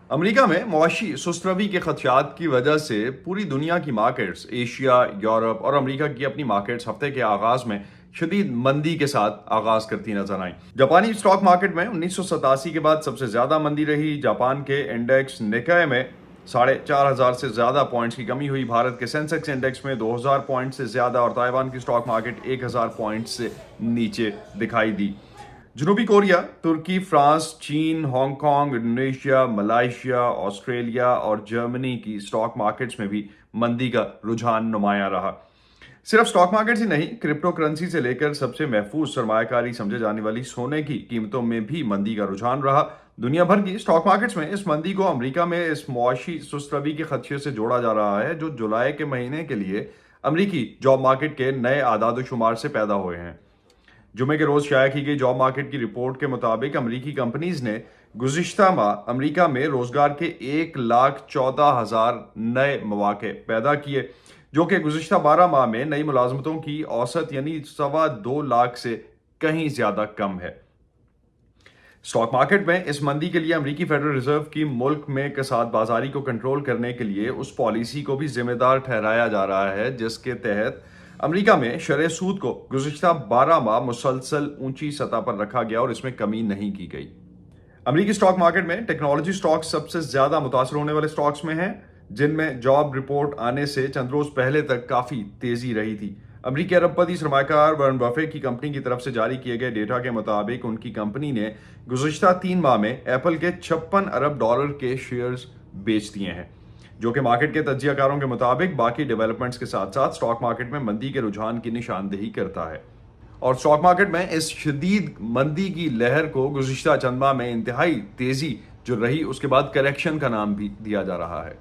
امریکہ میں معاشی سست روی کے خدشات کی وجہ سے پوری دنیا کی مارکیٹس، ایشیا، یورپ اور امریکہ کی اپنی مارکیٹس ہفتے کے آغاز میں شدید مندی کے ساتھ آغاز کرتی نظر آئیں۔ جاپانی اسٹاک مارکیٹ میں 1987 کے بعد سب سے زیادہ مندی رہی۔ جاپان کے انڈیکس نکئی میں 4,500 سے زیادہ پوائنٹس کی کمی ہوئی۔ بھارت کے سینسیکس انڈیکس میں 2,000 پوائنٹ سے زیادہ اور تائیوان کی اسٹاک مارکیٹ 1,000 پوائنٹ سے نیچے دکھائی دی۔ جنوبی کوریا، ترکی، فرانس، چین، Hong Kong, Indonesia, Malaysia, Australia اور جرمنی کی اسٹاک مارکیٹس میں بھی مندی کا رجحان نمایاں رہا۔ صرف اسٹاک مارکیٹس ہی نہیں، کرپٹو کرنسی سے لے کر سب سے محفوظ سرمایہ کاری سمجھے جانے والی سونے کی قیمتوں میں بھی مندی کا رجحان رہا۔ دنیا بھر کی اسٹاک مارکیٹس میں اس مندی کو امریکہ میں اس معاشی سست روی کے خدشے سے جوڑا جا رہا ہے جو جولائی کے مہینے کے لیے امریکی جاب مارکیٹ کے نئے اعداد و شمار سے پیدا ہوئے ہیں۔ جمعے کے روز شائع کی گئی جاب مارکیٹ کی رپورٹ کے مطابق امریکی کمپنیز نے گزشتہ ماہ امریکہ میں روزگار کے 1,14,000 نئے مواقع پیدا کیے، جو کہ گزشتہ 12 ماہ میں نئی ملازمتوں کی اوسط یعنی 2.25 لاکھ سے کہیں زیادہ کم ہے۔ اسٹاک مارکیٹ میں اس مندی کے لیے امریکی فیڈرل ریزرو کی ملک میں کساد بازاری کو کنٹرول کرنے کے لیے اس پالیسی کو بھی ذمہ دار ٹھہرایا جا رہا ہے جس کے تحت امریکہ میں شرح سود کو گزشتہ 12 ماہ مسلسل اونچی سطح پر رکھا گیا اور اس میں کمی نہیں کی گئی۔ امریکی اسٹاک مارکیٹ میں ٹیکنالوجی اسٹاکس سب سے زیادہ متاثر ہونے والے اسٹاکس میں ہیں، جن میں جاب رپورٹ آنے سے چند روز پہلے تک کافی تیزی رہی تھی۔ امریکی ارب پتی سرمایہ کار وارن بفیٹ کی کمپنی کی طرف سے جاری کیے گئے ڈیٹا کے مطابق ان کی کمپنی نے گزشتہ 3 ماہ میں ایپل کے $56 ارب کے شیئرز بیچ دیے ہیں، جو کہ مارکیٹ کے تجزیہ کاروں کے مطابق باقی ڈیولپمنٹس کے ساتھ ساتھ اسٹاک مارکیٹ میں مندی کے رجحان کی نشاندہی کرتا ہے۔ اور اسٹاک مارکیٹ میں اس شدید مندی کی لہر کو گزشتہ چند ماہ میں انتہائی تیزی جو رہی اس کے بعد کریکشن کا نام بھی دیا جا رہا ہے۔